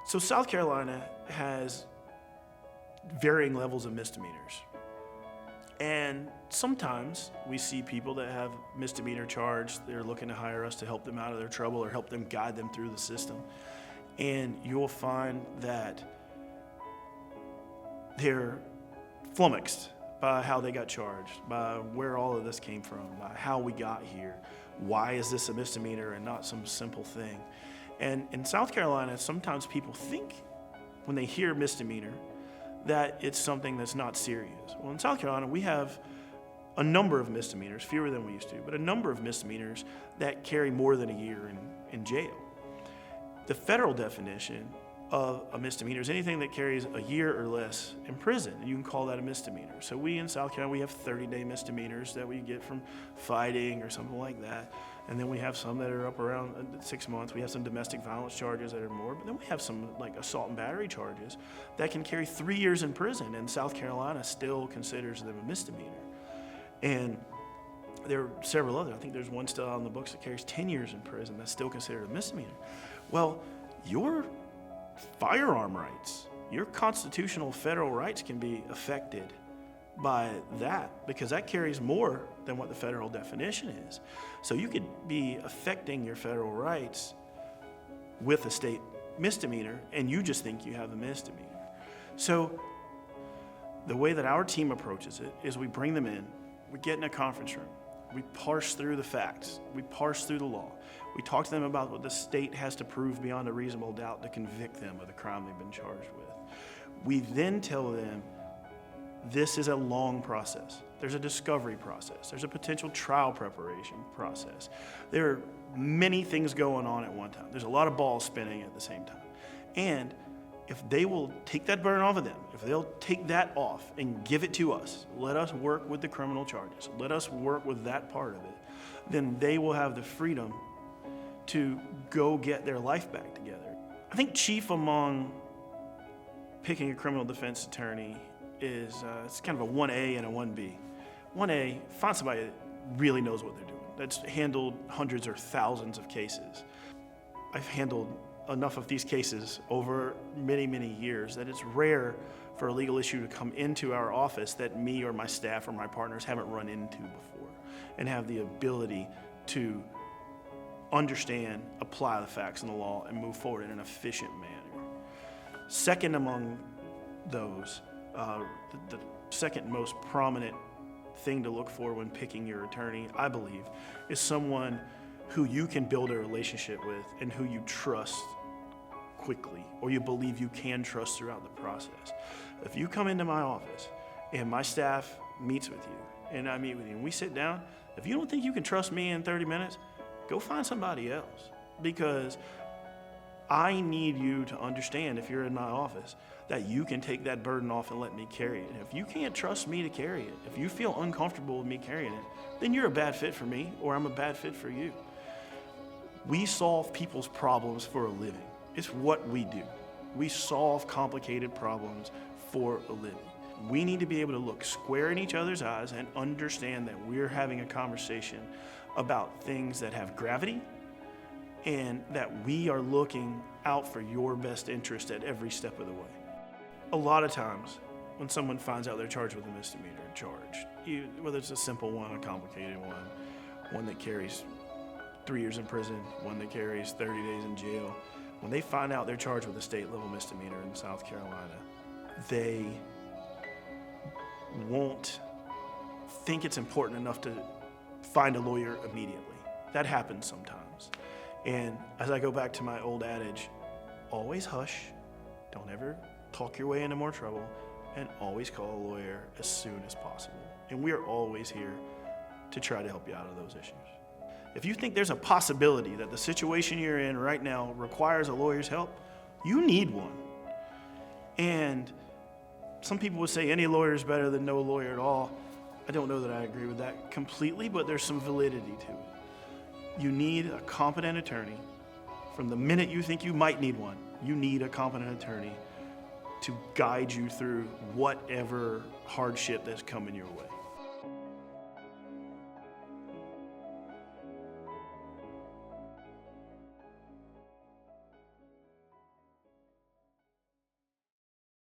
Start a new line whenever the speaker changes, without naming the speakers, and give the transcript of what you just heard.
So South Carolina has varying levels of misdemeanors. And sometimes we see people that have misdemeanor charge. They're looking to hire us to help them out of their trouble or help them guide them through the system. And you'll find that they're flummoxed by how they got charged, by where all of this came from, by how we got here. Why is this a misdemeanor and not some simple thing? And in South Carolina, sometimes people think when they hear misdemeanor that it's something that's not serious. Well, in South Carolina, we have a number of misdemeanors, fewer than we used to, but a number of misdemeanors that carry more than a year in jail. The federal definition of a misdemeanor is anything that carries a year or less in prison. You can call that a misdemeanor. So we in South Carolina, we have 30-day misdemeanors that we get from fighting or something like that. And then we have some that are up around 6 months. We have some domestic violence charges that are more, but then we have some like assault and battery charges that can carry 3 years in prison, and South Carolina still considers them a misdemeanor. And there are several other. I think there's one still on the books that carries 10 years in prison that's still considered a misdemeanor. Well, your firearm rights, your constitutional federal rights can be affected by that because that carries more than what the federal definition is. So you could be affecting your federal rights with a state misdemeanor and you just think you have a misdemeanor. So the way that our team approaches it is we bring them in, we get in a conference room, we parse through the facts, we parse through the law, we talk to them about what the state has to prove beyond a reasonable doubt to convict them of the crime they've been charged with. We then tell them this is a long process. There's a discovery process. There's a potential trial preparation process. There are many things going on at one time. There's a lot of balls spinning at the same time. And if they will take that burden off of them, if they'll take that off and give it to us, let us work with the criminal charges, let us work with that part of it, then they will have the freedom to go get their life back together. I think chief among picking a criminal defense attorney is it's kind of a 1A and a 1B. 1A, find somebody that really knows what they're doing, that's handled hundreds or thousands of cases. I've handled enough of these cases over many, many years that it's rare for a legal issue to come into our office that me or my staff or my partners haven't run into before and have the ability to understand, apply the facts in the law, and move forward in an efficient manner. Second among those, the second most prominent thing to look for when picking your attorney, I believe, is someone who you can build a relationship with and who you trust quickly, or you believe you can trust throughout the process. If you come into my office and my staff meets with you and I meet with you and we sit down, if you don't think you can trust me in 30 minutes, go find somebody else, because I need you to understand, if you're in my office, that you can take that burden off and let me carry it. And if you can't trust me to carry it, if you feel uncomfortable with me carrying it, then you're a bad fit for me, or I'm a bad fit for you. We solve people's problems for a living. It's what we do. We solve complicated problems for a living. We need to be able to look square in each other's eyes and understand that we're having a conversation about things that have gravity and that we are looking out for your best interest at every step of the way. A lot of times when someone finds out they're charged with a misdemeanor charge, whether it's a simple one, a complicated one that carries 3 years in prison, one that carries 30 days in jail, when they find out they're charged with a state level misdemeanor in South Carolina, they won't think it's important enough to find a lawyer immediately. That happens sometimes. And as I go back to my old adage, always hush, don't ever talk your way into more trouble, and always call a lawyer as soon as possible. And we are always here to try to help you out of those issues. If you think there's a possibility that the situation you're in right now requires a lawyer's help, you need one. And some people would say any lawyer is better than no lawyer at all. I don't know that I agree with that completely, but there's some validity to it. You need a competent attorney. From the minute you think you might need one, you need a competent attorney to guide you through whatever hardship that's coming your way.